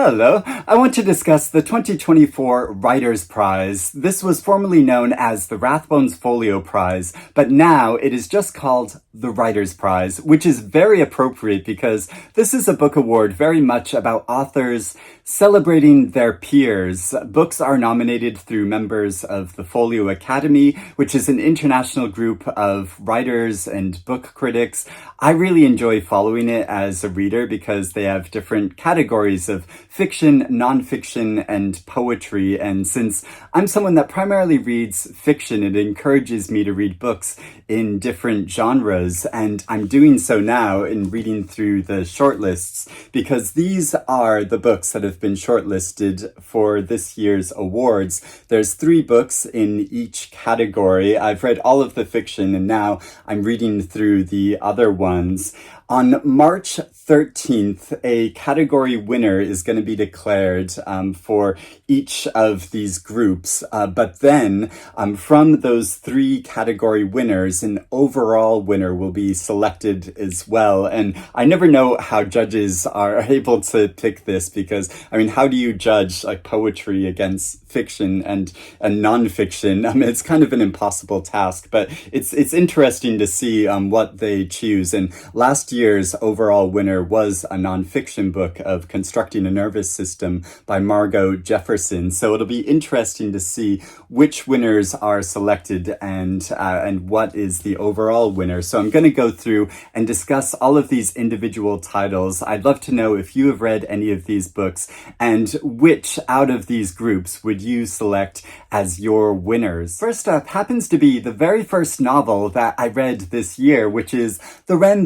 Hello, I want to discuss the 2024 Writers Prize. This was formerly known as the Rathbones Folio Prize, but now it is just called the Writers Prize, which is very appropriate because this is a book award very much about authors celebrating their peers. Books are nominated through members of the Folio Academy, which is an international group of writers and book critics. I really enjoy following it as a reader because they have different categories of fiction, nonfiction, and poetry. And since I'm someone that primarily reads fiction, it encourages me to read books in different genres. And I'm doing so now in reading through the shortlists because these are the books that have been shortlisted for this year's awards. There's 3 books in each category. I've read all of the fiction and now I'm reading through the other ones. On March 13th, a category winner is going to be declared for each of these groups. But then from those 3 category winners, an overall winner will be selected as well. And I never know how judges are able to pick this because, I mean, how do you judge like poetry against fiction and nonfiction? I mean, it's kind of an impossible task, but it's interesting to see what they choose. And last year's overall winner was a nonfiction book of Constructing a Nervous System by Margot Jefferson. So it'll be interesting to see which winners are selected and what is the overall winner. So I'm going to go through and discuss all of these individual titles. I'd love to know if you have read any of these books and which out of these groups would you select as your winners. First up happens to be the very first novel that I read this year, which is The Wren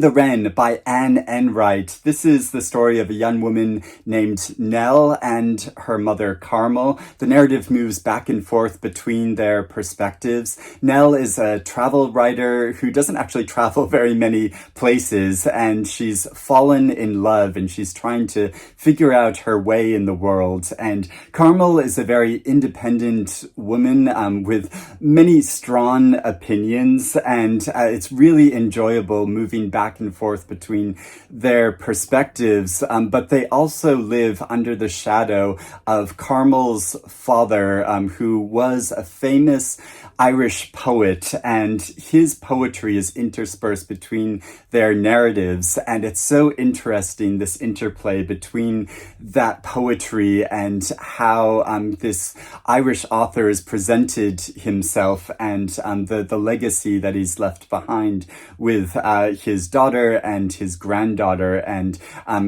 by Anne Enright. This is the story of a young woman named Nell and her mother Carmel. The narrative moves back and forth between their perspectives. Nell is a travel writer who doesn't actually travel very many places, and she's fallen in love and she's trying to figure out her way in the world. And Carmel is a very independent woman with many strong opinions, and it's really enjoyable moving back and forth between their perspectives, but they also live under the shadow of Carmel's father, who was a famous Irish poet, and his poetry is interspersed between their narratives, and it's so interesting, this interplay between that poetry and how this Irish author has presented himself and the legacy that he's left behind with his daughter and his granddaughter, and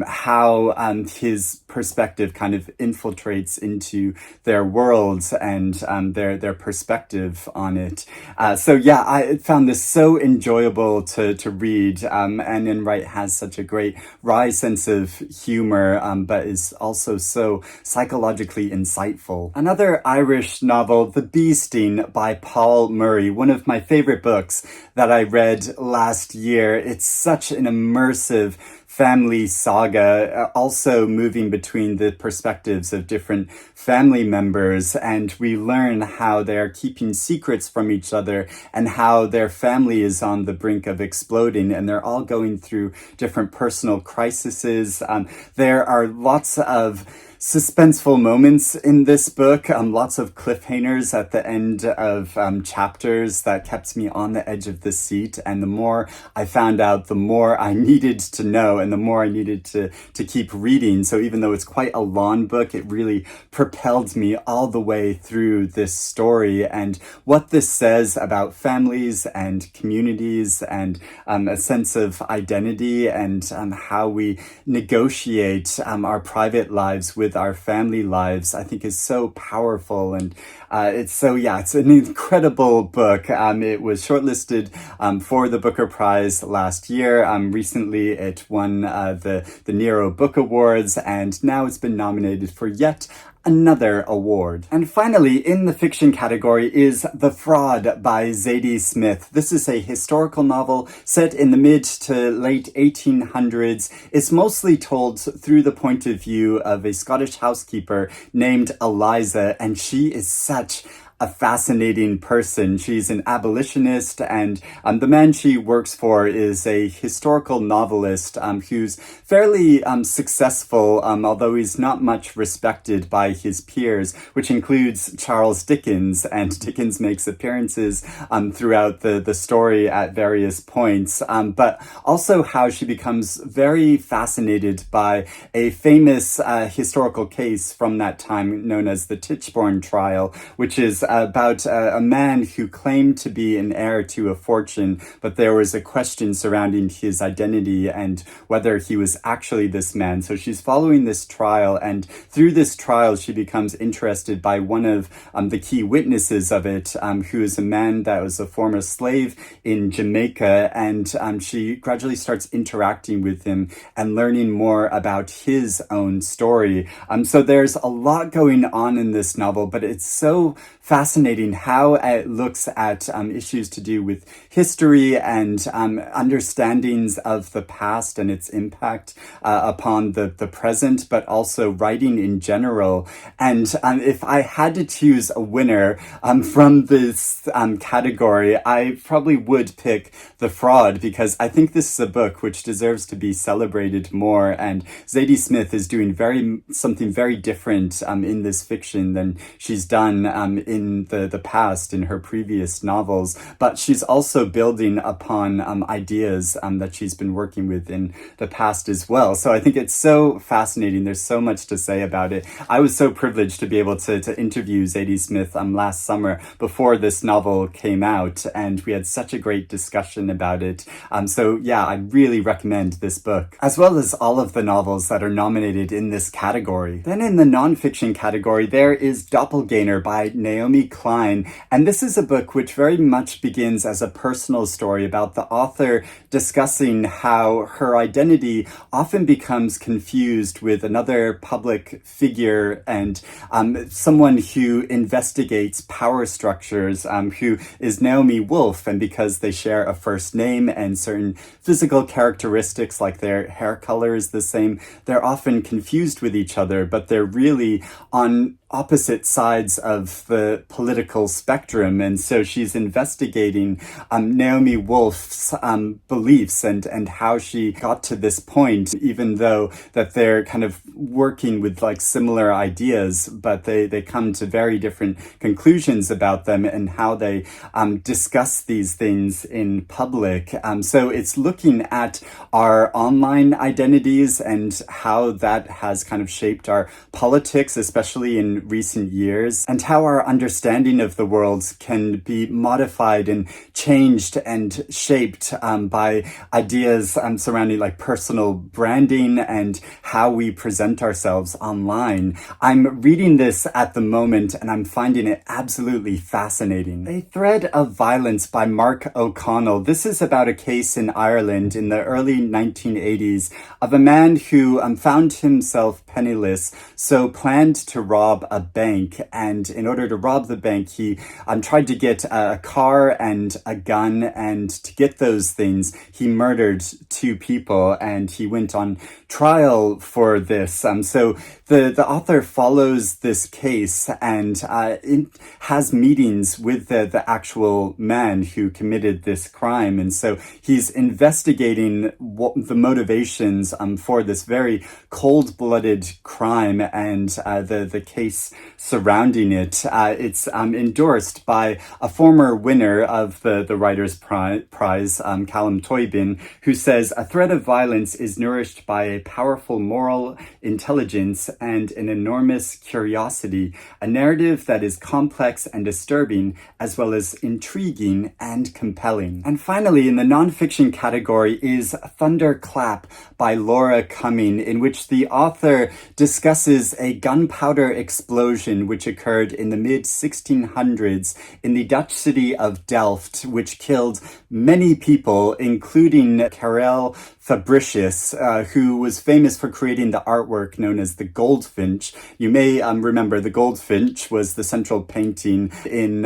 how his perspective kind of infiltrates into their worlds and their perspective on it. So yeah, I found this so enjoyable to read. Anne Enright has such a great wry sense of humor, but is also so psychologically insightful. Another Irish novel, The Bee Sting by Paul Murray, one of my favorite books that I read last year. It's such an immersive family saga, also moving between the perspectives of different family members, and we learn how they're keeping secrets from each other and how their family is on the brink of exploding, and they're all going through different personal crises. There are lots of suspenseful moments in this book, lots of cliffhangers at the end of chapters that kept me on the edge of the seat, and the more I found out, the more I needed to know and the more I needed to keep reading. So even though it's quite a long book, it really propelled me all the way through this story and what this says about families and communities and a sense of identity and how we negotiate our private lives with our family lives, I think is so powerful. And it's an incredible book. It was shortlisted for the Booker Prize last year. Recently it won the Nero Book Awards, and now it's been nominated for yet another award. And finally, in the fiction category is The Fraud by Zadie Smith. This is a historical novel set in the mid to late 1800s. It's mostly told through the point of view of a Scottish housekeeper named Eliza, and she is such a fascinating person. She's an abolitionist, and the man she works for is a historical novelist who's fairly successful, although he's not much respected by his peers, which includes Charles Dickens, and Dickens makes appearances throughout the story at various points, but also how she becomes very fascinated by a famous historical case from that time known as the Tichborne trial, which is about a man who claimed to be an heir to a fortune, but there was a question surrounding his identity and whether he was actually this man. So she's following this trial, and through this trial she becomes interested by one of the key witnesses of it, who is a man that was a former slave in Jamaica, and she gradually starts interacting with him and learning more about his own story. So there's a lot going on in this novel, but it's so fascinating how it looks at issues to do with history and understandings of the past and its impact upon the present, but also writing in general. And if I had to choose a winner from this category, I probably would pick The Fraud, because I think this is a book which deserves to be celebrated more, and Zadie Smith is doing something very different in this fiction than she's done in the past in her previous novels, but she's also building upon ideas that she's been working with in the past as well. So I think it's so fascinating. There's so much to say about it. I was so privileged to be able to interview Zadie Smith last summer before this novel came out, and we had such a great discussion about it. So yeah, I really recommend this book, as well as all of the novels that are nominated in this category. Then in the nonfiction category, there is Doppelganger by Naomi Klein, and this is a book which very much begins as a personal story about the author discussing how her identity often becomes confused with another public figure and someone who investigates power structures, who is Naomi Wolf, and because they share a first name and certain physical characteristics like their hair color is the same, they're often confused with each other, but they're really on opposite sides of the political spectrum. And so she's investigating Naomi Wolf's beliefs and how she got to this point, even though that they're kind of working with like similar ideas, but they come to very different conclusions about them and how they discuss these things in public. So it's looking at our online identities and how that has kind of shaped our politics, especially in recent years, and how our understanding of the world can be modified and changed and shaped by ideas surrounding like personal branding and how we present ourselves online. I'm reading this at the moment and I'm finding it absolutely fascinating. A Thread of Violence by Mark O'Connell. This is about a case in Ireland in the early 1980s of a man who found himself penniless, so planned to rob a bank, and in order to rob the bank he tried to get a car and a gun, and to get those things he murdered two people, and he went on trial for this. So the author follows this case and has meetings with the actual man who committed this crime, and so he's investigating what the motivations for this very cold-blooded crime and the case surrounding it. It's endorsed by a former winner of the Writers' Prize, Callum Toybin, who says, "A thread of violence is nourished by a powerful moral intelligence and an enormous curiosity, a narrative that is complex and disturbing, as well as intriguing and compelling." And finally, in the nonfiction category is Thunderclap by Laura Cumming, in which the author discusses a gunpowder explosion which occurred in the mid-1600s in the Dutch city of Delft, which killed many people, including Karel Fabricius, who was famous for creating the artwork known as the Goldfinch. You may remember the Goldfinch was the central painting in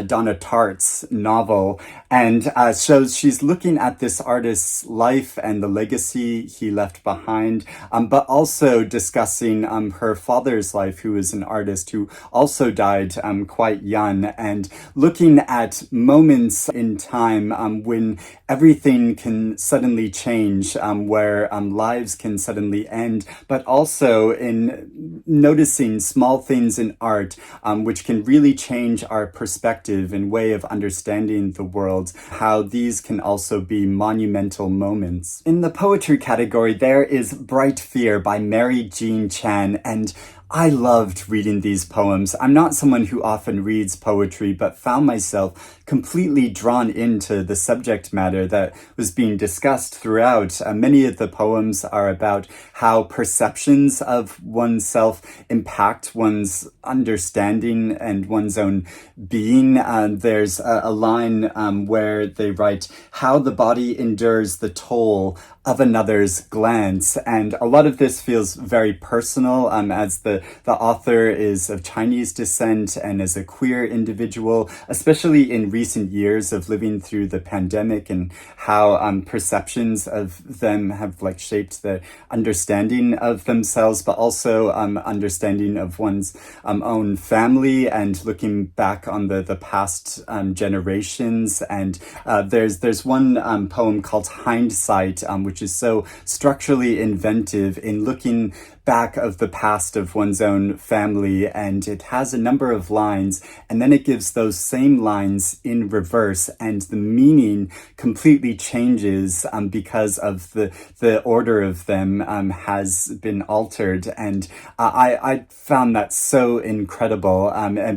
Donna Tartt's novel. And so she's looking at this artist's life and the legacy he left behind, but also discussing her father's life, who is an artist who also died quite young, and looking at moments in time when everything can suddenly change, where lives can suddenly end, but also in noticing small things in art, which can really change our perspective and way of understanding the world, how these can also be monumental moments. In the poetry category, there is Bright Fear by Mary Jean Chan, and I loved reading these poems. I'm not someone who often reads poetry, but found myself completely drawn into the subject matter that was being discussed throughout. Many of the poems are about how perceptions of oneself impact one's understanding and one's own being. There's a line where they write, how the body endures the toll of another's glance. And a lot of this feels very personal, as the author is of Chinese descent and as a queer individual, especially in recent years of living through the pandemic, and how perceptions of them have shaped the understanding of themselves, but also understanding of one's own family, and looking back on the past generations. And there's one poem called Hindsight, which is so structurally inventive in looking back of the past of one's own family, and it has a number of lines, and then it gives those same lines in reverse, and the meaning completely changes because of the order of them has been altered. And I found that so incredible.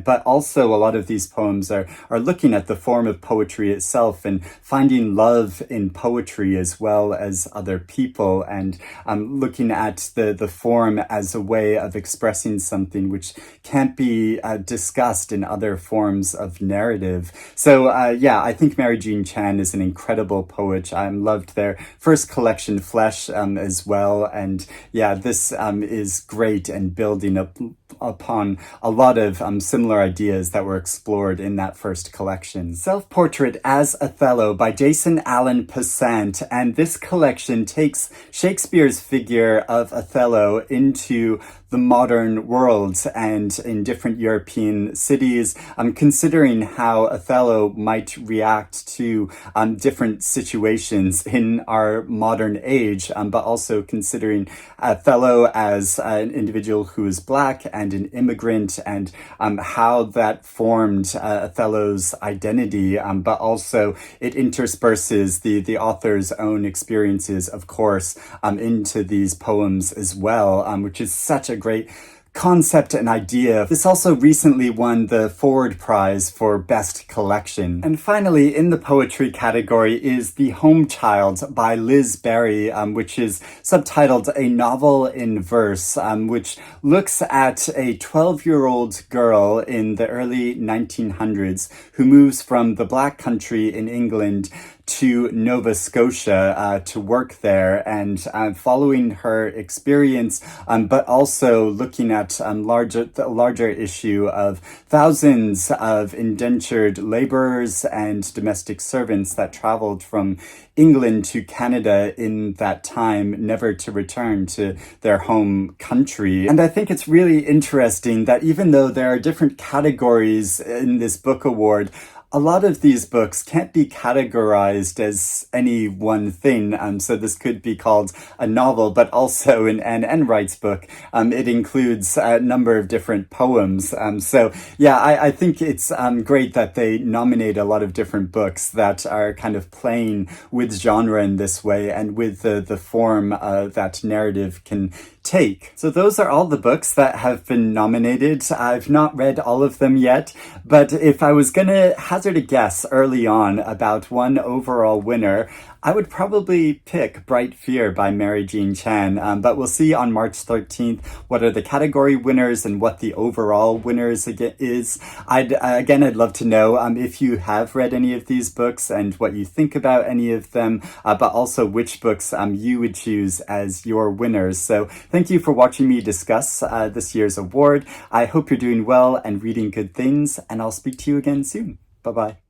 But also a lot of these poems are looking at the form of poetry itself and finding love in poetry as well as other people, and looking at the form as a way of expressing something which can't be discussed in other forms of narrative. So I think Mary Jean Chan is an incredible poet. I loved their first collection, Flesh, as well. And this is great and building up upon a lot of similar ideas that were explored in that first collection. Self-Portrait as Othello by Jason Allen-Paisant, and this collection takes Shakespeare's figure of Othello into the modern world and in different European cities, considering how Othello might react to different situations in our modern age, but also considering Othello as an individual who is Black and an immigrant, and how that formed Othello's identity, but also it intersperses the author's own experiences, of course, into these poems as well, which is such a great concept and idea. This also recently won the Forward Prize for Best Collection. And finally, in the poetry category is The Home Child by Liz Berry, which is subtitled A Novel in Verse, which looks at a 12-year-old girl in the early 1900s who moves from the Black country in England to Nova Scotia to work there, and following her experience, but also looking at the larger issue of thousands of indentured laborers and domestic servants that traveled from England to Canada in that time, never to return to their home country. And I think it's really interesting that even though there are different categories in this book award, a lot of these books can't be categorized as any one thing. So this could be called a novel, but also in Anne Enright's book, it includes a number of different poems. I think it's great that they nominate a lot of different books that are kind of playing with genre in this way, and with the form that narrative can take. So those are all the books that have been nominated. I've not read all of them yet, but if I was gonna hazard a guess early on about one overall winner, I would probably pick Bright Fear by Mary Jean Chan, but we'll see on March 13th what are the category winners and what the overall winners is. I'd love to know if you have read any of these books and what you think about any of them, but also which books you would choose as your winners. So thank you for watching me discuss this year's award. I hope you're doing well and reading good things, and I'll speak to you again soon. Bye-bye.